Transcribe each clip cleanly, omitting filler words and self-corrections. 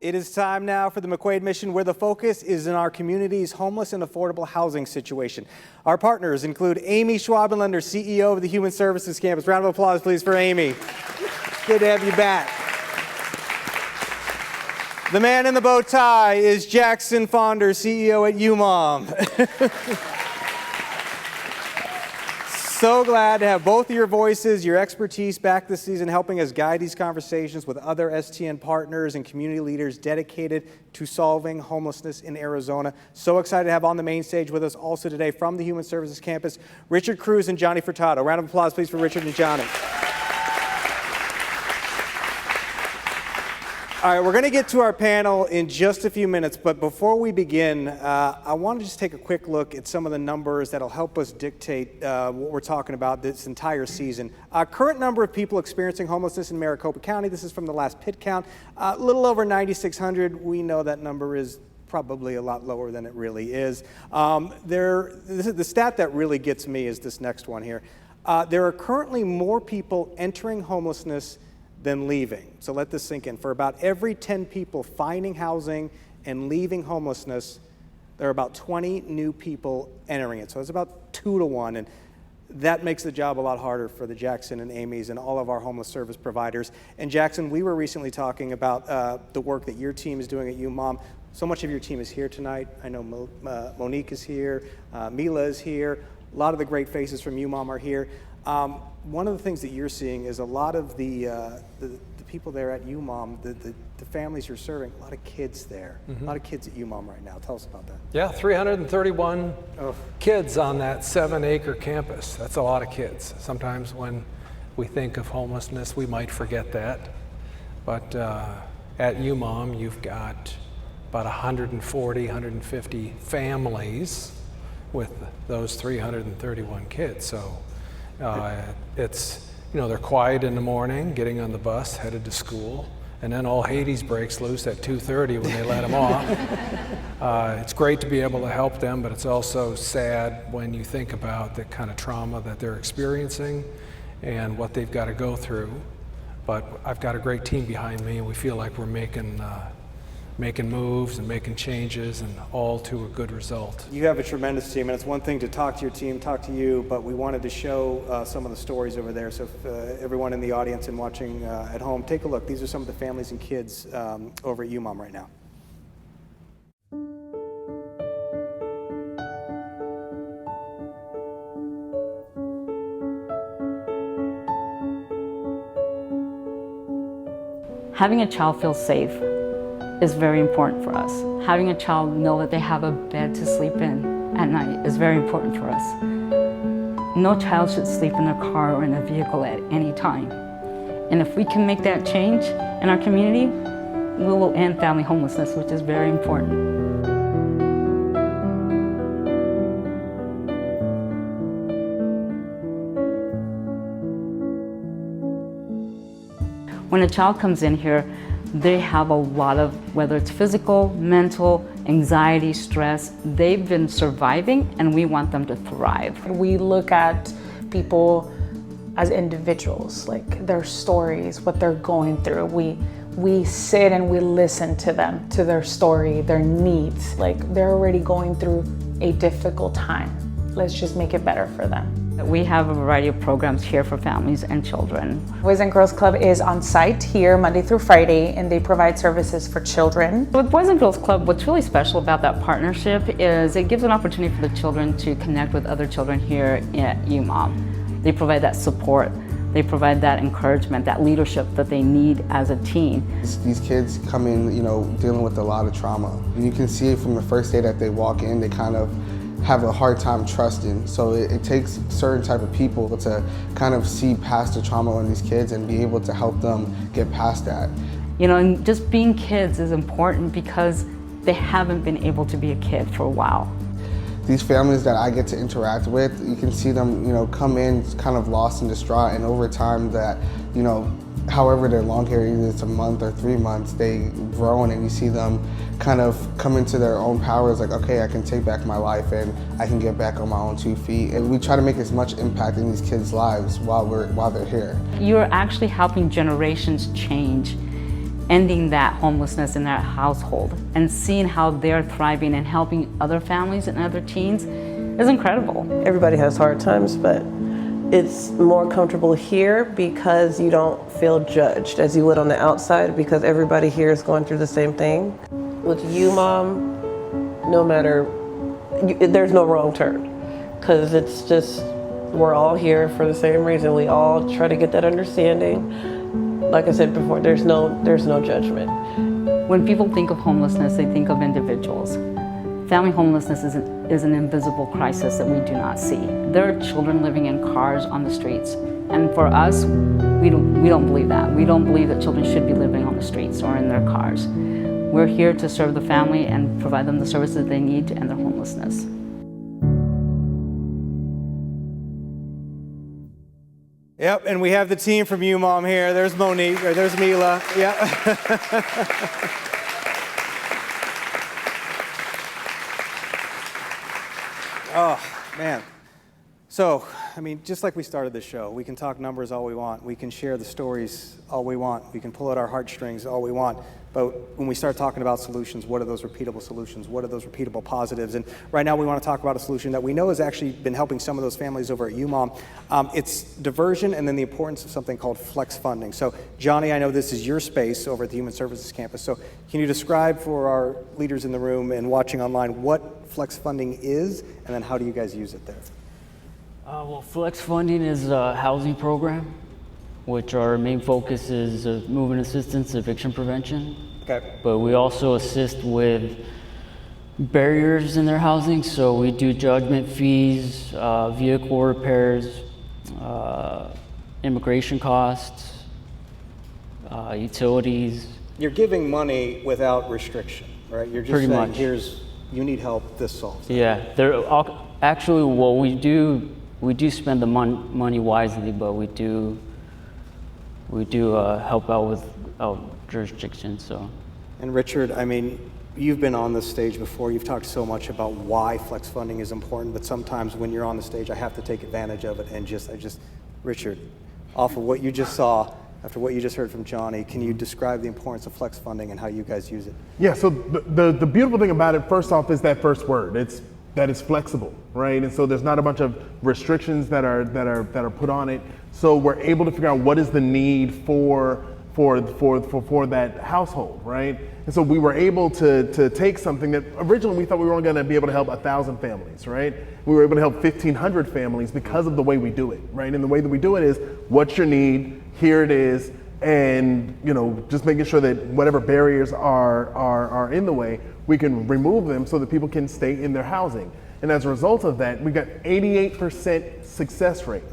It is time now for the McQuaid Mission, where the focus is in our community's homeless and affordable housing situation. Our partners include Amy Schwabenlender, CEO of the Human Services Campus. Round of applause, please, for Amy. Good to have you back. The man in the bow tie is Jackson Fonder, CEO at UMOM. So glad to have both of your voices, your expertise back this season, helping us guide these conversations with other STN partners and community leaders dedicated to solving homelessness in Arizona. So excited to have on the main stage with us also today from the Human Services Campus, Richard Cruz and Johnny Furtado. Round of applause, please, for Richard and Johnny. All right, we're going to get to our panel in just a few minutes, but before we begin, I want to just take a quick look at some of the numbers that'll help us dictate what we're talking about this entire season. Current number of people experiencing homelessness in Maricopa County, this is from the last pit count, a little over 9,600. We know that number is probably a lot lower than it really is. The stat that really gets me is this next one here. There are currently more people entering homelessness than leaving. So let this sink in. For about every 10 people finding housing and leaving homelessness, there are about 20 new people entering it. So it's about 2 to 1. And that makes the job a lot harder for the Jackson and Amy's and all of our homeless service providers. And Jackson, we were recently talking about the work that your team is doing at UMOM. So much of your team is here tonight. I know Monique is here, Mila is here. A lot of the great faces from UMOM are here. One of the things that you're seeing is a lot of the people there at UMOM, the families you're serving, a lot of kids there, a lot of kids at UMOM right now. Tell us about that. Yeah, 331 kids on that 7-acre campus. That's a lot of kids. Sometimes when we think of homelessness, we might forget that. But at UMOM, you've got about 140, 150 families with those 331 kids. So it's, they're quiet in the morning, getting on the bus, headed to school, and then all Hades breaks loose at 2:30 when they let them off. It's great to be able to help them, but it's also sad when you think about the kind of trauma that they're experiencing and what they've got to go through. But I've got a great team behind me, and we feel like we're making moves and making changes, and all to a good result. You have a tremendous team, and it's one thing to talk to your team, talk to you, but we wanted to show some of the stories over there. So if, everyone in the audience and watching at home, take a look. These are some of the families and kids over at UMOM right now. Having a child feel safe is very important for us. Having a child know that they have a bed to sleep in at night is very important for us. No child should sleep in their car or in a vehicle at any time. And if we can make that change in our community, we will end family homelessness, which is very important. When a child comes in here, they have a lot of, whether it's physical, mental, anxiety, stress, they've been surviving, and we want them to thrive. We look at people as individuals, like their stories, what they're going through. We sit and we listen to them, to their story, their needs. Like they're already going through a difficult time. Let's just make it better for them. We have a variety of programs here for families and children. Boys and Girls Club is on site here Monday through Friday, and they provide services for children. With Boys and Girls Club, what's really special about that partnership is it gives an opportunity for the children to connect with other children here at UMOM. They provide that support, they provide that encouragement, that leadership that they need as a teen. These kids come in, dealing with a lot of trauma. And you can see it from the first day that they walk in, they kind of have a hard time trusting. So it takes certain type of people to kind of see past the trauma on these kids and be able to help them get past that. And just being kids is important because they haven't been able to be a kid for a while. These families that I get to interact with, you can see them, come in kind of lost and distraught, and over time that, however they're long here, either it's a month or 3 months, they grow, and you see them kind of come into their own powers, like, okay, I can take back my life and I can get back on my own 2 feet. And we try to make as much impact in these kids' lives while they're here. You're actually helping generations change ending that homelessness in that household and seeing how they're thriving and helping other families and other teens is incredible. Everybody has hard times, but it's more comfortable here because you don't feel judged as you would on the outside, because everybody here is going through the same thing. With UMOM, no matter, there's no wrong turn, because it's just, we're all here for the same reason. We all try to get that understanding. Like I said before, there's no judgment. When people think of homelessness, they think of individuals. Family homelessness is an invisible crisis that we do not see. There are children living in cars on the streets. And for us, we don't believe that. We don't believe that children should be living on the streets or in their cars. We're here to serve the family and provide them the services they need to end their homelessness. Yep, and we have the team from UMOM here. There's Monique, or there's Mila. Yeah. Oh, man. So, I mean, just like we started the show, we can talk numbers all we want. We can share the stories all we want. We can pull at our heartstrings all we want. But when we start talking about solutions, what are those repeatable solutions? What are those repeatable positives? And right now we want to talk about a solution that we know has actually been helping some of those families over at UMOM. It's diversion, and then the importance of something called flex funding. So Johnny, I know this is your space over at the Human Services Campus. So can you describe for our leaders in the room and watching online what flex funding is, and then how do you guys use it there? Well, flex funding is a housing program, which our main focus is movement assistance, eviction prevention. Okay. But we also assist with barriers in their housing. So we do judgment fees, vehicle repairs, immigration costs, utilities. You're giving money without restriction, right? You're just Pretty saying, much. you need help, this solves it. Yeah, actually, well, we do spend the money wisely, but we do help out with jurisdiction. So. And Richard, I mean, you've been on this stage before. You've talked so much about why flex funding is important, but sometimes when you're on the stage, I have to take advantage of it and Richard, off of what you just saw, after what you just heard from Johnny, can you describe the importance of flex funding and how you guys use it? Yeah, so the beautiful thing about it, first off, is that first word. It's that it's flexible, right? And so there's not a bunch of restrictions that are put on it. So we're able to figure out what is the need for that household, right? And so we were able to take something that originally we thought we were only going to be able to help 1,000 families, right? We were able to help 1,500 families because of the way we do it, right? And the way that we do it is, what's your need? Here it is. And just making sure that whatever barriers are in the way, we can remove them so that people can stay in their housing. And as a result of that, we got 88% success rate.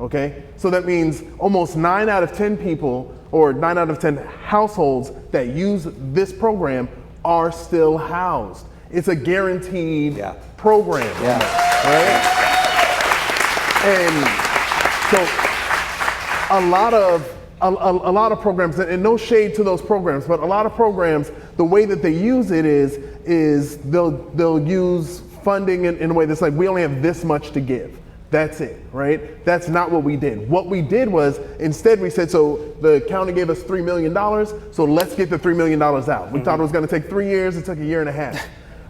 Okay, so that means almost 9 out of 10 people, or 9 out of 10 households that use this program are still housed. It's a guaranteed program, right? And so a lot of programs, and no shade to those programs, but a lot of programs, the way that they use it is they'll use funding in a way that's like, we only have this much to give. That's it, right? That's not what we did. What we did was, instead we said, so the county gave us $3 million, so let's get the $3 million out. We thought it was gonna take 3 years, it took 1.5 years,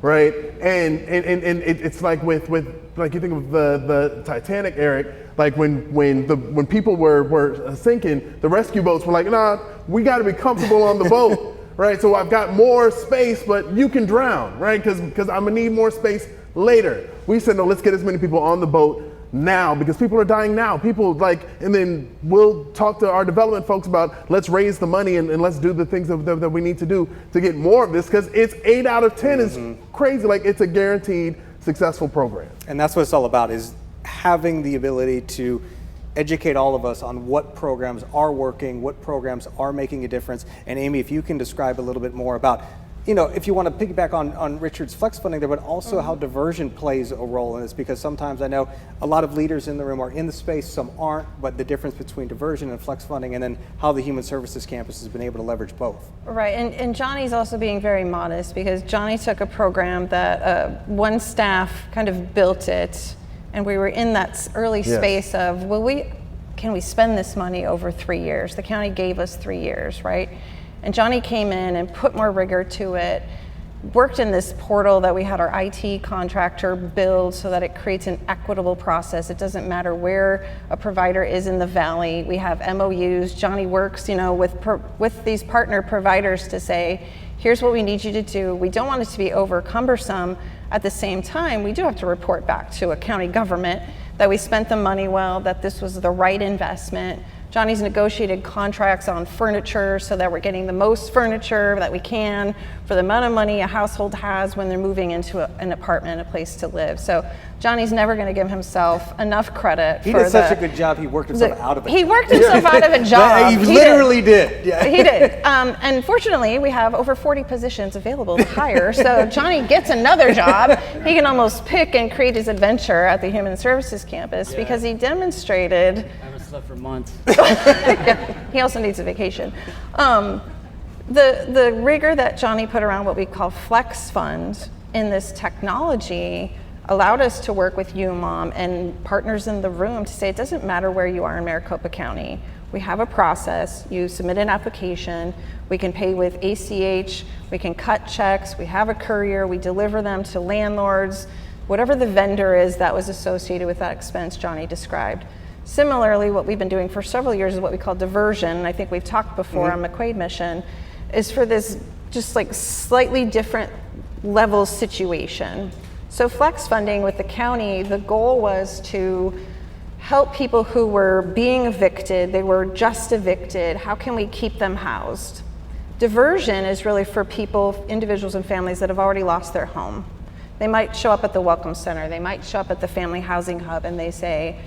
right? And it's like with like you think of the Titanic, Eric, like when people were sinking, the rescue boats were like, nah, we gotta be comfortable on the boat, right? So I've got more space, but you can drown, right? Because I'm gonna need more space later. We said, no, let's get as many people on the boat now, because people are dying now. And then we'll talk to our development folks about, let's raise the money and let's do the things that we need to do to get more of this, because it's 8 out of 10 is crazy. Like, it's a guaranteed successful program. And that's what it's all about, is having the ability to educate all of us on what programs are working, what programs are making a difference. And Amy, if you can describe a little bit more about, if you want to piggyback on Richard's flex funding there, but also how diversion plays a role in this, because sometimes I know a lot of leaders in the room are in the space, some aren't, but the difference between diversion and flex funding, and then how the Human Services Campus has been able to leverage both. Right, and Johnny's also being very modest, because Johnny took a program that one staff kind of built it, and we were in that early space of, can we spend this money over 3 years? The county gave us 3 years, right? And Johnny came in and put more rigor to it, worked in this portal that we had our IT contractor build so that it creates an equitable process. It doesn't matter where a provider is in the valley. We have MOUs. Johnny works, with these partner providers to say, here's what we need you to do. We don't want it to be over cumbersome. At the same time, we do have to report back to a county government that we spent the money well, that this was the right investment. Johnny's negotiated contracts on furniture so that we're getting the most furniture that we can for the amount of money a household has when they're moving into an apartment, a place to live. So Johnny's never going to give himself enough credit. He did such a good job, he worked himself out of it. He worked himself out of a job. He literally did. Yeah. He did. And fortunately, we have over 40 positions available to hire. So Johnny gets another job. He can almost pick and create his adventure at the Human Services campus because he demonstrated. I haven't slept for months. He also needs a vacation. The rigor that Johnny put around what we call Flex Fund in this technology allowed us to work with UMOM and partners in the room to say it doesn't matter where you are in Maricopa County. We have a process. You submit an application. We can pay with ACH. We can cut checks. We have a courier. We deliver them to landlords. Whatever the vendor is that was associated with that expense Johnny described. Similarly, what we've been doing for several years is what we call diversion, and I think we've talked before on McQuaid Mission, is for this just like slightly different level situation. So flex funding with the county, the goal was to help people who were being evicted, they were just evicted, how can we keep them housed? Diversion is really for people, individuals and families that have already lost their home. They might show up at the Welcome Center, they might show up at the Family Housing Hub and they say,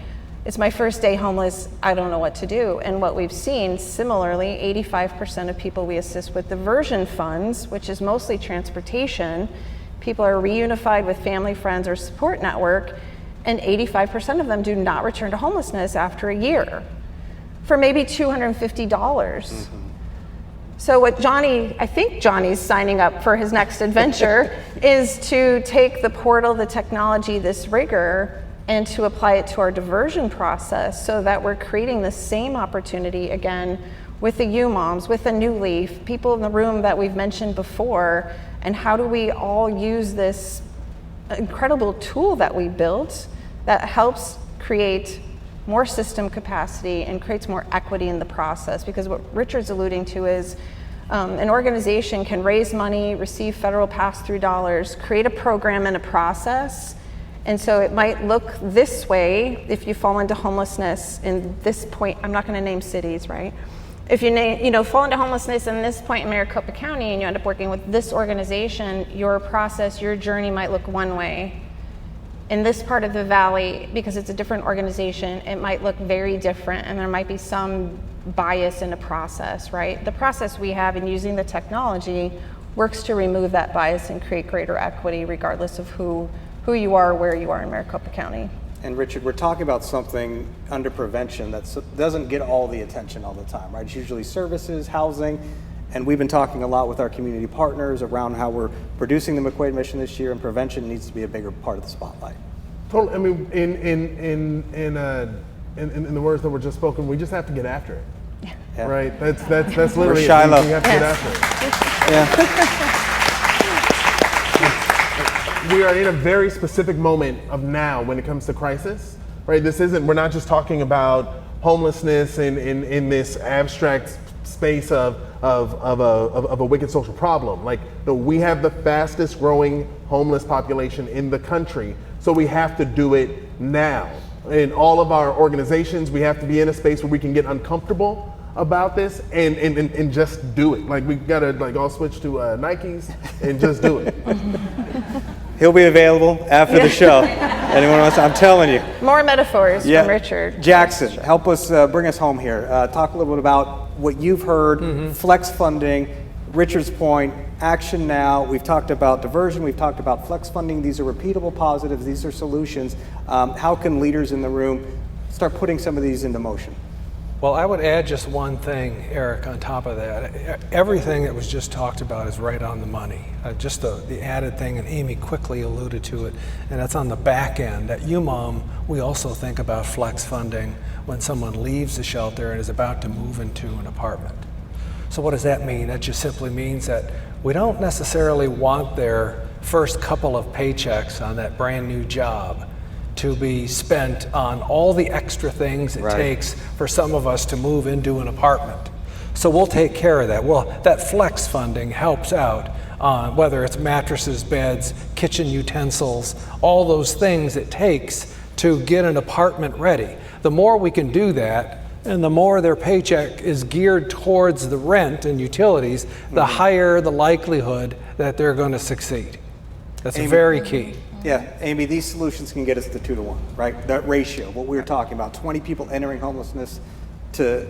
it's my first day homeless, I don't know what to do. And what we've seen, similarly, 85% of people we assist with diversion funds, which is mostly transportation, people are reunified with family, friends, or support network, and 85% of them do not return to homelessness after a year for maybe $250. So what Johnny, I think Johnny's signing up for his next adventure, is to take the portal, the technology, this rigor, and to apply it to our diversion process so that we're creating the same opportunity again with the UMOMs, with the New Leaf, people in the room that we've mentioned before, and how do we all use this incredible tool that we built that helps create more system capacity and creates more equity in the process. Because what Richard's alluding to is an organization can raise money, receive federal pass-through dollars, create a program and a process. And so it might look this way if you fall into homelessness in this point. I'm not going to name cities, right? If you fall into homelessness in this point in Maricopa County and you end up working with this organization, your process, your journey might look one way. In this part of the valley, because it's a different organization, it might look very different, and there might be some bias in the process, right? The process we have in using the technology works to remove that bias and create greater equity regardless of who you are, where you are in Maricopa County. And Richard, we're talking about something under prevention that doesn't get all the attention all the time, right? It's usually services, housing, and we've been talking a lot with our community partners around how we're producing the McQuaid Mission this year, and prevention needs to be a bigger part of the spotlight. Totally. I mean, in the words that were just spoken, we just have to get after it. Yeah. Right? That's literally it. Shiloh. We have to get after it. Yeah. We are in a very specific moment of now when it comes to crisis, right? We're not just talking about homelessness in this abstract space of a wicked social problem. We have the fastest growing homeless population in the country, so we have to do it now. In all of our organizations, we have to be in a space where we can get uncomfortable about this and just do it. We gotta all switch to Nikes and just do it. He'll be available after the show. Anyone else? I'm telling you. More metaphors from Richard. Jackson, help us, bring us home here. Talk a little bit about what you've heard, flex funding, Richard's point, action now. We've talked about diversion, we've talked about flex funding. These are repeatable positives, these are solutions. How can leaders in the room start putting some of these into motion? Well, I would add just one thing, Eric, on top of that. Everything that was just talked about is right on the money. Just the added thing, and Amy quickly alluded to it, and that's on the back end. At UMOM, we also think about flex funding when someone leaves the shelter and is about to move into an apartment. So what does that mean? That just simply means that we don't necessarily want their first couple of paychecks on that brand new job to be spent on all the extra things it takes for some of us to move into an apartment. So we'll take care of that. Well, that flex funding helps out on whether it's mattresses, beds, kitchen utensils, all those things it takes to get an apartment ready. The more we can do that, and the more their paycheck is geared towards the rent and utilities, the higher the likelihood that they're going to succeed. That's very key. Yeah, Amy, these solutions can get us to 2 to 1, right? That ratio, what we were talking about, 20 people entering homelessness to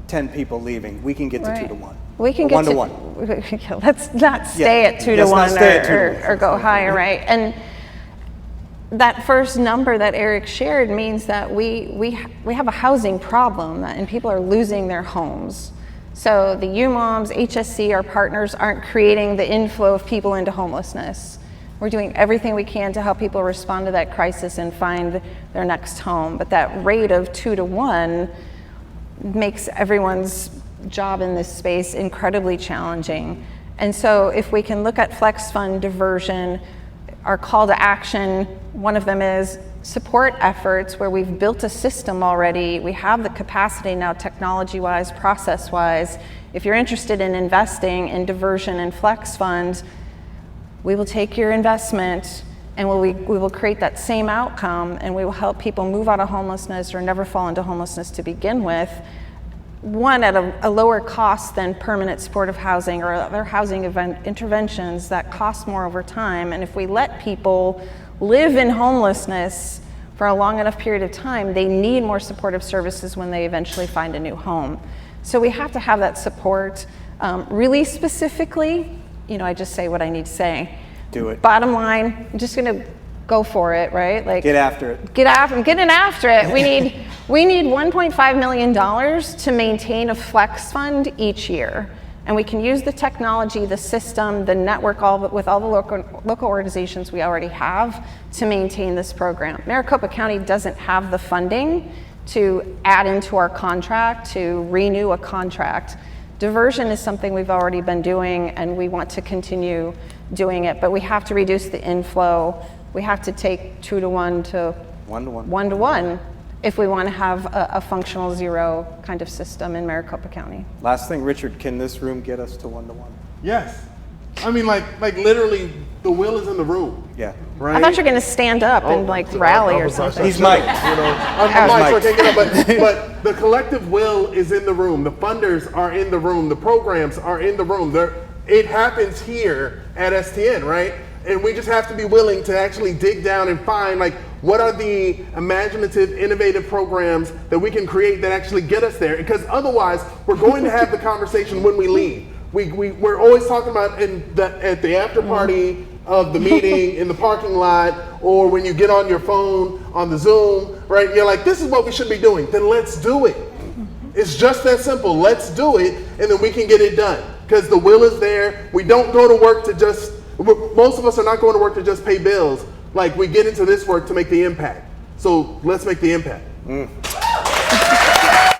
10 people leaving. We can get to 2 to 1. We can get 1 to 1. Let's not stay at 2 to 1 or go higher, right? And that first number that Eric shared means that we have a housing problem and people are losing their homes. So the UMOMs, HSC, our partners aren't creating the inflow of people into homelessness. We're doing everything we can to help people respond to that crisis and find their next home. But that rate of 2 to 1 makes everyone's job in this space incredibly challenging. And so if we can look at flex fund diversion, our call to action, one of them is support efforts where we've built a system already. We have the capacity now, technology-wise, process-wise. If you're interested in investing in diversion and flex funds, we will take your investment and we will create that same outcome, and we will help people move out of homelessness or never fall into homelessness to begin with. One, at a lower cost than permanent supportive housing or other housing interventions that cost more over time. And if we let people live in homelessness for a long enough period of time, they need more supportive services when they eventually find a new home. So we have to have that support. Really specifically, I just say what I need to say. Do it. Bottom line, I'm just gonna go for it, right? Like, get after it. I'm getting after it. We need $1.5 million to maintain a flex fund each year. And we can use the technology, the system, the network, with all the local organizations we already have to maintain this program. Maricopa County doesn't have the funding to add into our contract, to renew a contract. Diversion is something we've already been doing, and we want to continue doing it, but we have to reduce the inflow. We have to take 2 to 1 to 1 to 1. 1 to 1 if we want to have a functional zero kind of system in Maricopa County. Last thing, Richard, can this room get us to 1 to 1? Yes. I mean, like literally, the will is in the room. Yeah. Right? I thought you were going to stand up and rally or something. He's mic'd. I'm mic'd, so I can't get up, but the collective will is in the room. The funders are in the room. The programs are in the room. It happens here at STN, right? And we just have to be willing to actually dig down and find, what are the imaginative, innovative programs that we can create that actually get us there? Because otherwise, we're going to have the conversation when we leave. We're always talking about at the after party of the meeting, in the parking lot, or when you get on your phone, on the Zoom, right? You're like, this is what we should be doing. Then let's do it. It's just that simple. Let's do it, and then we can get it done. Because the will is there. We don't go to work to most of us are not going to work to just pay bills. We get into this work to make the impact. So let's make the impact.